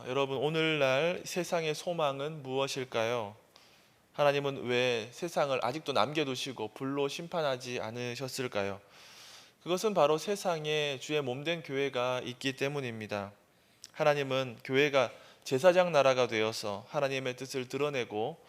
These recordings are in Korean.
여러분, 오늘날 세상의 소망은 무엇일까요? 하나님은 왜 세상을 아직도 남겨두시고 불로 심판하지 않으셨을까요? 그것은 바로 세상에 주의 몸된 교회가 있기 때문입니다. 하나님은 교회가 제사장 나라가 되어서 하나님의 뜻을 드러내고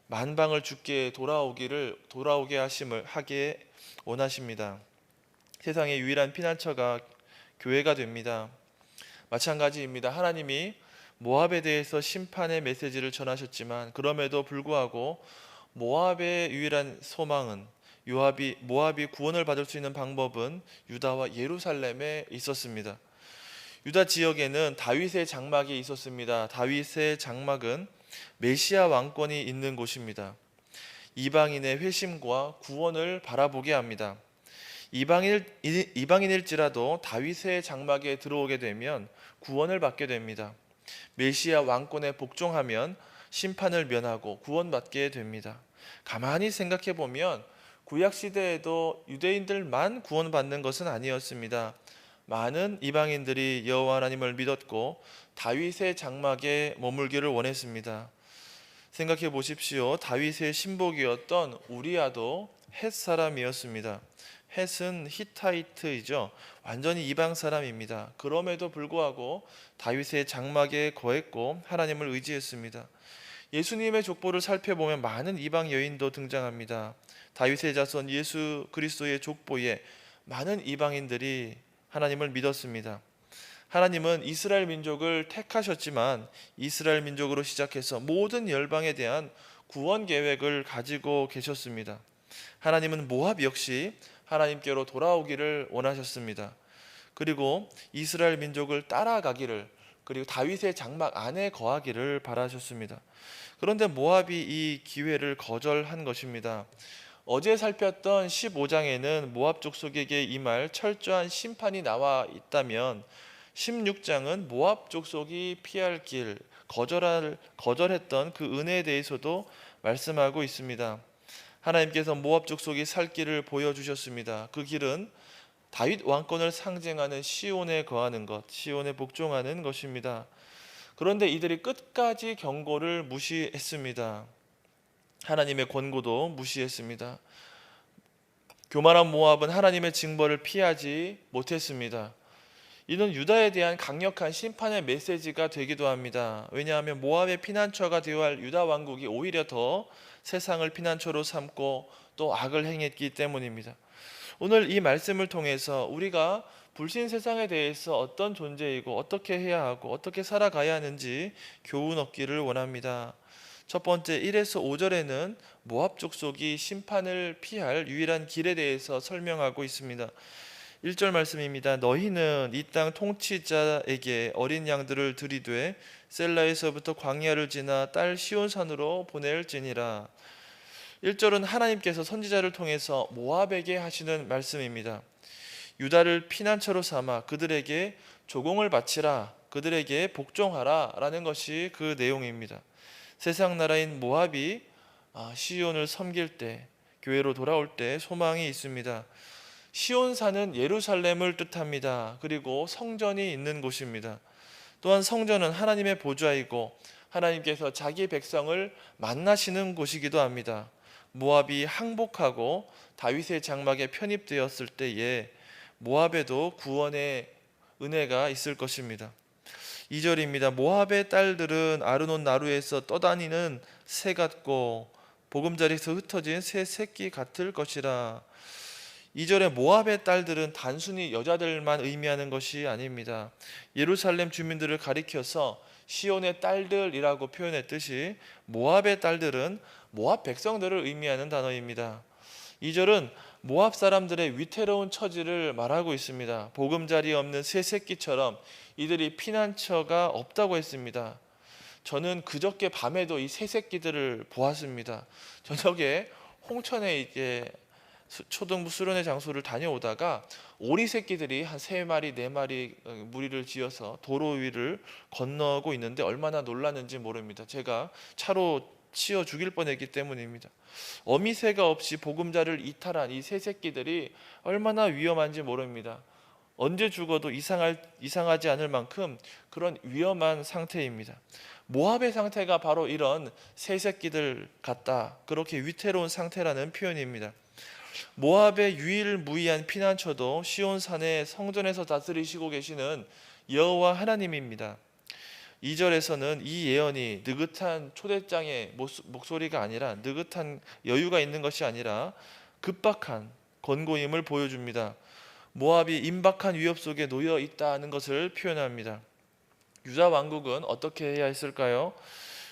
만방을 주께 돌아오게 하기에 원하십니다. 세상의 유일한 피난처가 교회가 됩니다. 마찬가지입니다. 하나님이 모압에 대해서 심판의 메시지를 전하셨지만 그럼에도 불구하고 모압의 유일한 소망은 모압이 구원을 받을 수 있는 방법은 유다와 예루살렘에 있었습니다. 유다 지역에는 다윗의 장막이 있었습니다. 다윗의 장막은 메시아 왕권이 있는 곳입니다. 이방인의 회심과 구원을 바라보게 합니다. 이방인일지라도 다윗의 장막에 들어오게 되면 구원을 받게 됩니다. 메시아 왕권에 복종하면 심판을 면하고 구원받게 됩니다. 가만히 생각해 보면 구약 시대에도 유대인들만 구원받는 것은 아니었습니다. 많은 이방인들이 여호와 하나님을 믿었고 다윗의 장막에 머물기를 원했습니다. 생각해 보십시오. 다윗의 신복이었던 우리아도 헷 사람이었습니다. 헷은 히타이트이죠. 완전히 이방 사람입니다. 그럼에도 불구하고 다윗의 장막에 거했고 하나님을 의지했습니다. 예수님의 족보를 살펴보면 많은 이방 여인도 등장합니다. 다윗의 자손 예수 그리스도의 족보에 많은 이방인들이 하나님을 믿었습니다. 하나님은 이스라엘 민족을 택하셨지만 이스라엘 민족으로 시작해서 모든 열방에 대한 구원 계획을 가지고 계셨습니다. 하나님은 모압 역시 하나님께로 돌아오기를 원하셨습니다. 그리고 이스라엘 민족을 따라가기를, 그리고 다윗의 장막 안에 거하기를 바라셨습니다. 그런데 모압이 이 기회를 거절한 것입니다. 어제 살폈던 15장에는 모압 족속에게 임할 철저한 심판이 나와 있다면 16장은 모압 족속이 피할 길, 거절했던 그 은혜에 대해서도 말씀하고 있습니다. 하나님께서 모압 족속이 살 길을 보여주셨습니다. 그 길은 다윗 왕권을 상징하는 시온에 거하는 것, 시온에 복종하는 것입니다. 그런데 이들이 끝까지 경고를 무시했습니다. 하나님의 권고도 무시했습니다. 교만한 모압은 하나님의 징벌을 피하지 못했습니다. 이는 유다에 대한 강력한 심판의 메시지가 되기도 합니다. 왜냐하면 모압의 피난처가 되어야 할 유다 왕국이 오히려 더 세상을 피난처로 삼고 또 악을 행했기 때문입니다. 오늘 이 말씀을 통해서 우리가 불신 세상에 대해서 어떤 존재이고 어떻게 해야 하고 어떻게 살아가야 하는지 교훈 얻기를 원합니다. 첫 번째, 1에서 5절에는 모압 족속이 심판을 피할 유일한 길에 대해서 설명하고 있습니다. 1절 말씀입니다. 너희는 이 땅 통치자에게 어린 양들을 들이되 셀라에서부터 광야를 지나 딸 시온산으로 보낼지니라. 1절은 하나님께서 선지자를 통해서 모압에게 하시는 말씀입니다. 유다를 피난처로 삼아 그들에게 조공을 바치라, 그들에게 복종하라 라는 것이 그 내용입니다. 세상 나라인 모압이 시온을 섬길 때, 교회로 돌아올 때 소망이 있습니다. 시온산은 예루살렘을 뜻합니다. 그리고 성전이 있는 곳입니다. 또한 성전은 하나님의 보좌이고 하나님께서 자기 백성을 만나시는 곳이기도 합니다. 모압이 항복하고 다윗의 장막에 편입되었을 때에 모압에도 구원의 은혜가 있을 것입니다. 2절입니다. 모압의 딸들은 아르논 나루에서 떠다니는 새 같고 보금자리에서 흩어진 새 새끼 같을 것이라. 2절에 모압의 딸들은 단순히 여자들만 의미하는 것이 아닙니다. 예루살렘 주민들을 가리켜서 시온의 딸들이라고 표현했듯이 모압의 딸들은 모압 백성들을 의미하는 단어입니다. 2절은 모압 사람들의 위태로운 처지를 말하고 있습니다. 보금자리 없는 새 새끼처럼 이들이 피난처가 없다고 했습니다. 저는 그저께 밤에도 이 새 새끼들을 보았습니다. 저녁에 홍천에 이제 초등부 수련회 장소를 다녀오다가 오리 새끼들이 한 3마리 4마리 무리를 지어서 도로 위를 건너고 있는데 얼마나 놀랐는지 모릅니다. 제가 차로 치어 죽일 뻔했기 때문입니다. 어미새가 없이 보금자를 이탈한 이 새 새끼들이 얼마나 위험한지 모릅니다. 언제 죽어도 이상하지 않을 만큼 그런 위험한 상태입니다. 모압의 상태가 바로 이런 새 새끼들 같다, 그렇게 위태로운 상태라는 표현입니다. 모압의 유일무이한 피난처도 시온산의 성전에서 다스리시고 계시는 여호와 하나님입니다. 2절에서는 이 예언이 느긋한 초대장의 목소리가 아니라, 느긋한 여유가 있는 것이 아니라 급박한 권고임을 보여줍니다. 모압이 임박한 위협 속에 놓여 있다는 것을 표현합니다. 유다 왕국은 어떻게 해야 했을까요?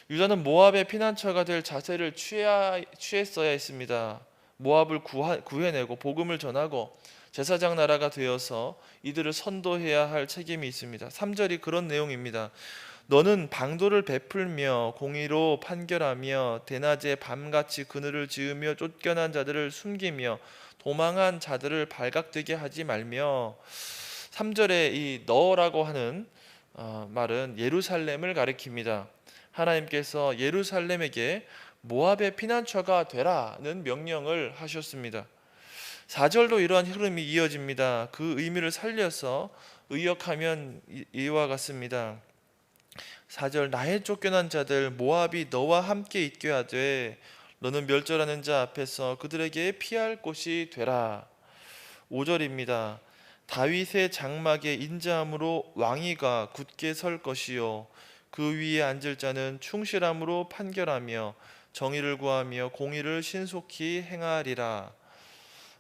유다는 모압의 피난처가 될 자세를 취했어야 했습니다. 모압을 구해내고 복음을 전하고 제사장 나라가 되어서 이들을 선도해야 할 책임이 있습니다. 3절이 그런 내용입니다. 너는 방도를 베풀며 공의로 판결하며 대낮에 밤같이 그늘을 지으며 쫓겨난 자들을 숨기며 도망한 자들을 발각되게 하지 말며. 3절에 이 너라고 하는 말은 예루살렘을 가리킵니다. 하나님께서 예루살렘에게 모압의 피난처가 되라는 명령을 하셨습니다. 4절도 이러한 흐름이 이어집니다. 그 의미를 살려서 의역하면 이와 같습니다. 4절, 나의 쫓겨난 자들 모압이 너와 함께 있게 하되 너는 멸절하는 자 앞에서 그들에게 피할 곳이 되라. 5절입니다. 다윗의 장막에 인자함으로 왕위가 굳게 설 것이요 그 위에 앉을 자는 충실함으로 판결하며 정의를 구하며 공의를 신속히 행하리라.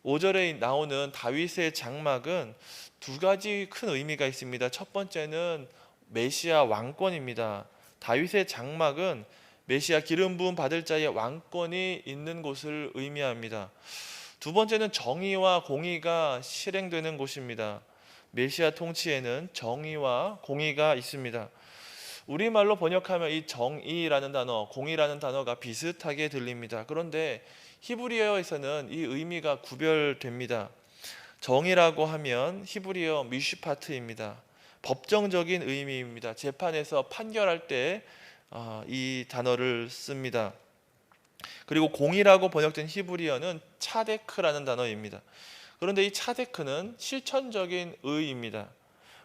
5절에 나오는 다윗의 장막은 두 가지 큰 의미가 있습니다. 첫 번째는 메시아 왕권입니다. 다윗의 장막은 메시아 기름 부음 받을 자의 왕권이 있는 곳을 의미합니다. 두 번째는 정의와 공의가 실행되는 곳입니다. 메시아 통치에는 정의와 공의가 있습니다. 우리말로 번역하면 이 정의라는 단어, 공의라는 단어가 비슷하게 들립니다. 그런데 히브리어에서는 이 의미가 구별됩니다. 정의라고 하면 히브리어 미슈파트입니다. 법정적인 의미입니다. 재판에서 판결할 때 이 단어를 씁니다. 그리고 공의라고 번역된 히브리어는 차데크라는 단어입니다. 그런데 이 차데크는 실천적인 의입니다.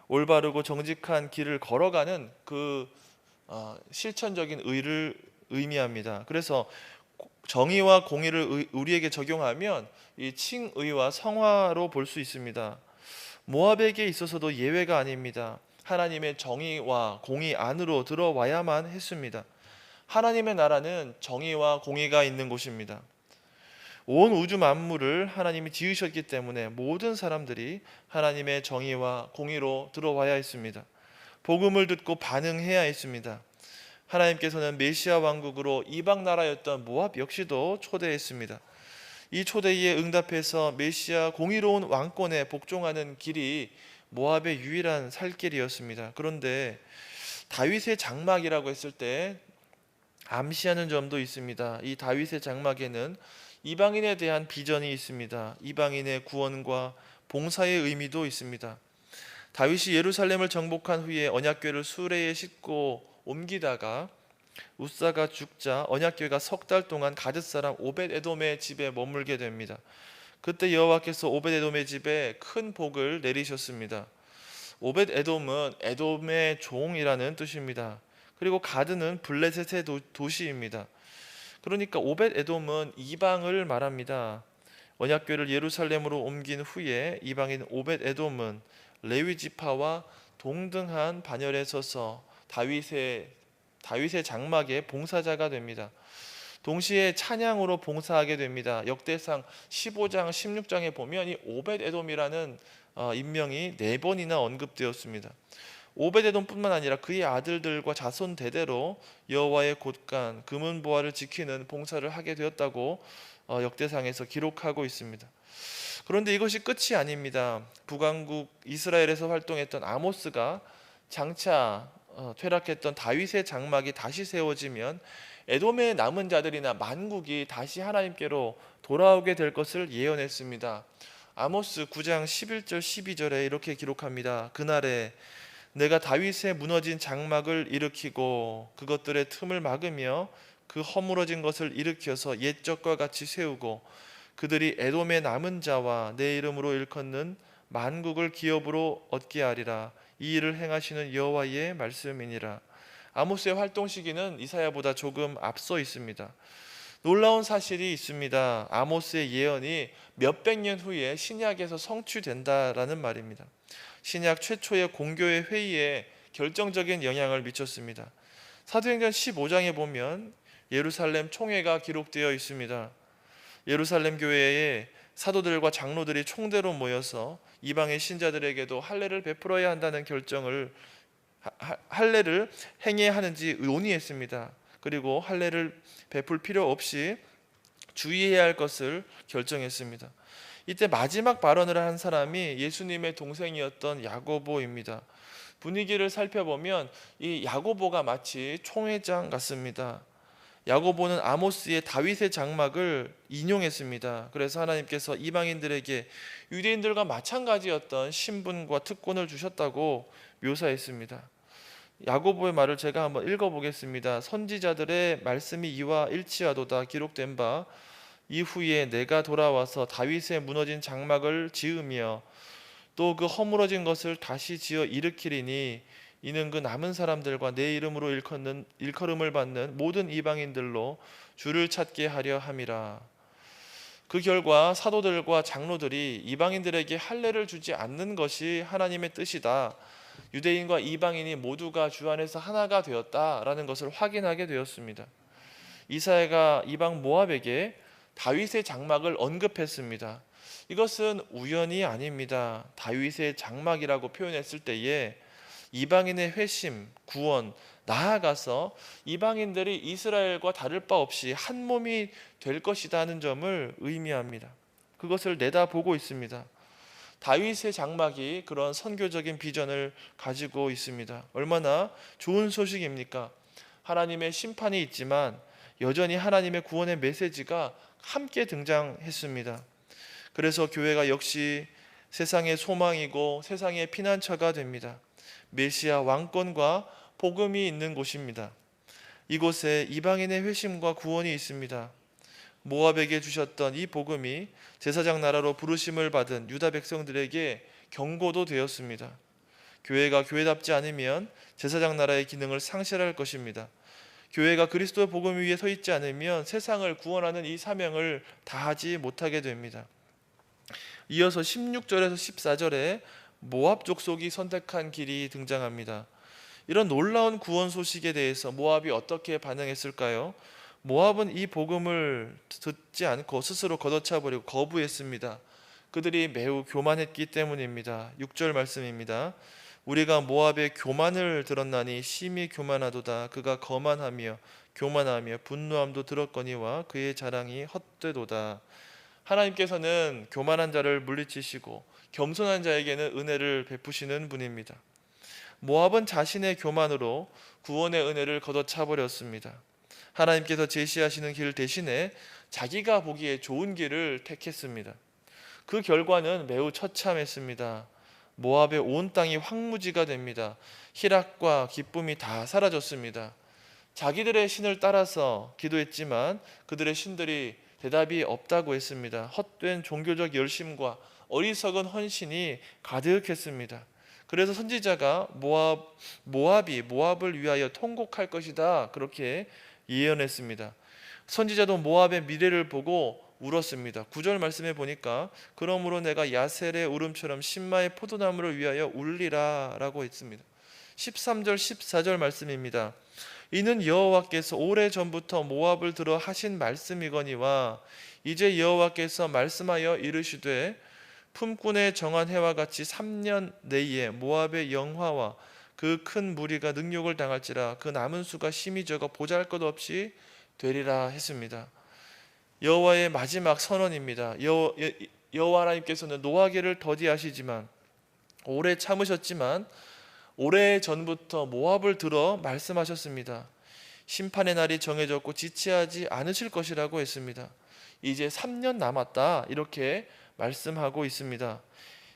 올바르고 정직한 길을 걸어가는 그 실천적인 의를 의미합니다. 그래서 정의와 공의를 우리에게 적용하면 이 칭의와 성화로 볼 수 있습니다. 모압에게 있어서도 예외가 아닙니다. 하나님의 정의와 공의 안으로 들어와야만 했습니다. 하나님의 나라는 정의와 공의가 있는 곳입니다. 온 우주 만물을 하나님이 지으셨기 때문에 모든 사람들이 하나님의 정의와 공의로 들어와야 했습니다. 복음을 듣고 반응해야 했습니다. 하나님께서는 메시아 왕국으로 이방 나라였던 모압 역시도 초대했습니다. 이 초대에 응답해서 메시아 공의로운 왕권에 복종하는 길이 모압의 유일한 살 길이었습니다. 그런데 다윗의 장막이라고 했을 때 암시하는 점도 있습니다. 이 다윗의 장막에는 이방인에 대한 비전이 있습니다. 이방인의 구원과 봉사의 의미도 있습니다. 다윗이 예루살렘을 정복한 후에 언약궤를 수레에 싣고 옮기다가 우사가 죽자 언약궤가 석 달 동안 가뎃 사람 오벳 에돔의 집에 머물게 됩니다. 그때 여호와께서 오벳 에돔의 집에 큰 복을 내리셨습니다. 오벳 에돔은 에돔의 종이라는 뜻입니다. 그리고 가드는 블레셋의 도시입니다. 그러니까 오벳 에돔은 이방을 말합니다. 언약궤를 예루살렘으로 옮긴 후에 이방인 오벳 에돔은 레위 지파와 동등한 반열에 서서 다윗의 장막의 봉사자가 됩니다. 동시에 찬양으로 봉사하게 됩니다. 역대상 15장 16장에 보면 이 오벳 에돔이라는 인명이 4번이나 언급되었습니다. 오벳 에돔뿐만 아니라 그의 아들들과 자손 대대로 여호와의 곳간 금은 보화를 지키는 봉사를 하게 되었다고 역대상에서 기록하고 있습니다. 그런데 이것이 끝이 아닙니다. 북왕국 이스라엘에서 활동했던 아모스가 장차 퇴락했던 다윗의 장막이 다시 세워지면 에돔의 남은 자들이나 만국이 다시 하나님께로 돌아오게 될 것을 예언했습니다. 아모스 9장 11절 12절에 이렇게 기록합니다. 그날에 내가 다윗의 무너진 장막을 일으키고 그것들의 틈을 막으며 그 허물어진 것을 일으켜서 옛적과 같이 세우고 그들이 에돔의 남은 자와 내 이름으로 일컫는 만국을 기업으로 얻게 하리라. 이 일을 행하시는 여호와의 말씀이니라. 아모스의 활동 시기는 이사야보다 조금 앞서 있습니다. 놀라운 사실이 있습니다. 아모스의 예언이 몇백 년 후에 신약에서 성취된다라는 말입니다. 신약 최초의 공교회 회의에 결정적인 영향을 미쳤습니다. 사도행전 15장에 보면 예루살렘 총회가 기록되어 있습니다. 예루살렘 교회에 사도들과 장로들이 총대로 모여서 이방의 신자들에게도 할례를 베풀어야 한다는 결정을 할례를 행해야 하는지 논의했습니다. 그리고 할례를 베풀 필요 없이 주의해야 할 것을 결정했습니다. 이때 마지막 발언을 한 사람이 예수님의 동생이었던 야고보입니다. 분위기를 살펴보면 이 야고보가 마치 총회장 같습니다. 야고보는 아모스의 다윗의 장막을 인용했습니다. 그래서 하나님께서 이방인들에게 유대인들과 마찬가지였던 신분과 특권을 주셨다고 묘사했습니다. 야고보의 말을 제가 한번 읽어보겠습니다. 선지자들의 말씀이 이와 일치하도다. 기록된 바 이후에 내가 돌아와서 다윗의 무너진 장막을 지으며 또 그 허물어진 것을 다시 지어 일으키리니 이는 그 남은 사람들과 내 이름으로 일컬음을 받는 모든 이방인들로 주를 찾게 하려 함이라. 그 결과 사도들과 장로들이 이방인들에게 할례를 주지 않는 것이 하나님의 뜻이다. 유대인과 이방인이 모두가 주 안에서 하나가 되었다라는 것을 확인하게 되었습니다. 이사야가 이방 모압에게 다윗의 장막을 언급했습니다. 이것은 우연이 아닙니다. 다윗의 장막이라고 표현했을 때에 이방인의 회심, 구원, 나아가서 이방인들이 이스라엘과 다를 바 없이 한 몸이 될 것이다 하는 점을 의미합니다. 그것을 내다보고 있습니다. 다윗의 장막이 그런 선교적인 비전을 가지고 있습니다. 얼마나 좋은 소식입니까? 하나님의 심판이 있지만 여전히 하나님의 구원의 메시지가 함께 등장했습니다. 그래서 교회가 역시 세상의 소망이고 세상의 피난처가 됩니다. 메시아 왕권과 복음이 있는 곳입니다. 이곳에 이방인의 회심과 구원이 있습니다. 모압에게 주셨던 이 복음이 제사장 나라로 부르심을 받은 유다 백성들에게 경고도 되었습니다. 교회가 교회답지 않으면 제사장 나라의 기능을 상실할 것입니다. 교회가 그리스도의 복음 위에 서 있지 않으면 세상을 구원하는 이 사명을 다하지 못하게 됩니다. 이어서 16절에서 14절에 모압 족속이 선택한 길이 등장합니다. 이런 놀라운 구원 소식에 대해서 모압이 어떻게 반응했을까요? 모압은 이 복음을 듣지 않고 스스로 걷어차버리고 거부했습니다. 그들이 매우 교만했기 때문입니다. 6절 말씀입니다. 우리가 모압의 교만을 들었나니 심히 교만하도다. 그가 거만하며 교만하며 분노함도 들었거니와 그의 자랑이 헛되도다. 하나님께서는 교만한 자를 물리치시고 겸손한 자에게는 은혜를 베푸시는 분입니다. 모압은 자신의 교만으로 구원의 은혜를 걷어차버렸습니다. 하나님께서 제시하시는 길 대신에 자기가 보기에 좋은 길을 택했습니다. 그 결과는 매우 처참했습니다. 모압의 온 땅이 황무지가 됩니다. 희락과 기쁨이 다 사라졌습니다. 자기들의 신을 따라서 기도했지만 그들의 신들이 대답이 없다고 했습니다. 헛된 종교적 열심과 어리석은 헌신이 가득했습니다. 그래서 선지자가 모압이 모압을 위하여 통곡할 것이다 그렇게 예언했습니다. 선지자도 모압의 미래를 보고 울었습니다. 9절 말씀에 보니까 그러므로 내가 야셀의 울음처럼 신마의 포도나무를 위하여 울리라 라고 했습니다. 13절 14절 말씀입니다. 이는 여호와께서 오래전부터 모압을 들어 하신 말씀이거니와 이제 여호와께서 말씀하여 이르시되 품꾼의 정한 해와 같이 3년 내에 모압의 영화와 그 큰 무리가 능욕을 당할지라 그 남은 수가 심히 적어 보잘것없이 되리라 했습니다. 여호와의 마지막 선언입니다. 여호와 하나님께서는 노하기를 더디하시지만 오래 참으셨지만 오래전부터 모압을 들어 말씀하셨습니다. 심판의 날이 정해졌고 지체하지 않으실 것이라고 했습니다. 이제 3년 남았다 이렇게 말씀하고 있습니다.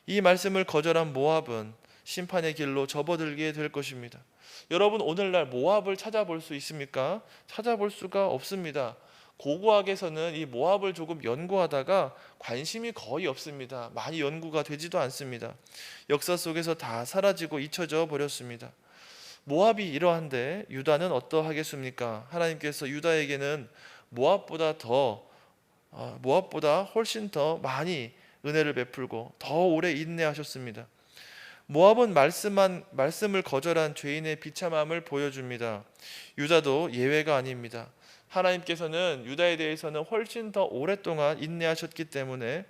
이 말씀을 거절한 모압은 심판의 길로 접어들게 될 것입니다. 여러분 오늘날 모압을 찾아볼 수 있습니까? 찾아볼 수가 없습니다. 고고학에서는 이 모압을 조금 연구하다가 관심이 거의 없습니다. 많이 연구가 되지도 않습니다. 역사 속에서 다 사라지고 잊혀져 버렸습니다. 모압이 이러한데 유다는 어떠하겠습니까? 하나님께서 유다에게는 모압보다 훨씬 더 많이 은혜를 베풀고 더 오래 인내하셨습니다. 모압은 말씀을 거절한 죄인의 비참함을 보여줍니다. 유다도 예외가 아닙니다. 하나님께서는 유다에 대해서는 훨씬 더 오랫동안 인내하셨기 때문에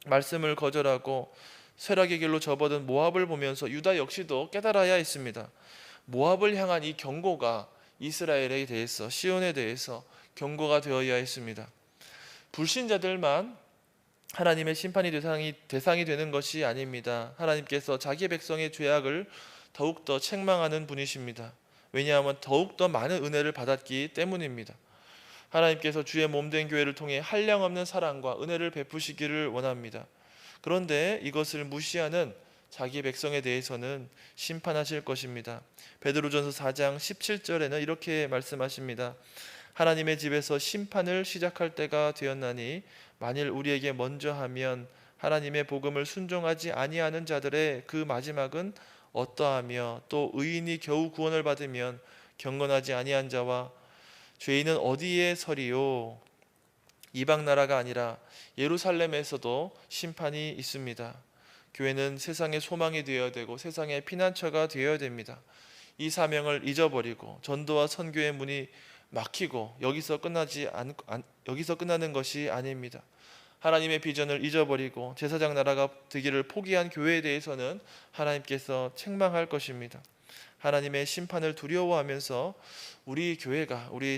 말씀을 거절하고 쇠락의 길로 접어든 모압을 보면서 유다 역시도 깨달아야 했습니다. 모압을 향한 이 경고가 이스라엘에 대해서, 시온에 대해서 경고가 되어야 했습니다. 불신자들만 하나님의 심판이 대상이 되는 것이 아닙니다. 하나님께서 자기 백성의 죄악을 더욱더 책망하는 분이십니다. 왜냐하면 더욱더 많은 은혜를 받았기 때문입니다. 하나님께서 주의 몸된 교회를 통해 한량없는 사랑과 은혜를 베푸시기를 원합니다. 그런데 이것을 무시하는 자기 백성에 대해서는 심판하실 것입니다. 베드로전서 4장 17절에는 이렇게 말씀하십니다. 하나님의 집에서 심판을 시작할 때가 되었나니 만일 우리에게 먼저 하면 하나님의 복음을 순종하지 아니하는 자들의 그 마지막은 어떠하며 또 의인이 겨우 구원을 받으면 경건하지 아니한 자와 죄인은 어디에 서리요? 이방 나라가 아니라 예루살렘에서도 심판이 있습니다. 교회는 세상의 소망이 되어야 되고 세상의 피난처가 되어야 됩니다. 이 사명을 잊어버리고 전도와 선교의 문이 막히고 여기서 끝나는 것이 아닙니다. 하나님의 비전을 잊어버리고 제사장 나라가 되기를 포기한 교회에 대해서는 하나님께서 책망할 것입니다. 하나님의 심판을 두려워하면서 우리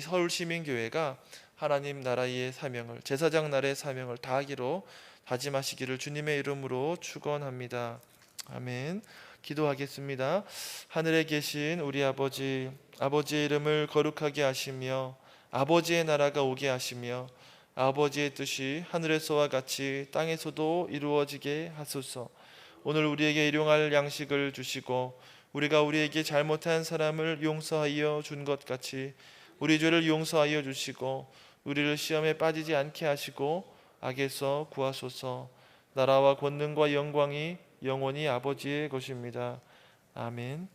서울시민교회가 하나님 나라의 사명을, 제사장 나라의 사명을 다하기로 다짐하시기를 주님의 이름으로 축원합니다. 아멘. 기도하겠습니다. 하늘에 계신 우리 아버지, 아버지의 이름을 거룩하게 하시며 아버지의 나라가 오게 하시며 아버지의 뜻이 하늘에서와 같이 땅에서도 이루어지게 하소서. 오늘 우리에게 일용할 양식을 주시고 우리가 우리에게 잘못한 사람을 용서하여 준 것 같이 우리 죄를 용서하여 주시고 우리를 시험에 빠지지 않게 하시고 악에서 구하소서. 나라와 권능과 영광이 영원히 아버지의 것입니다. 아멘.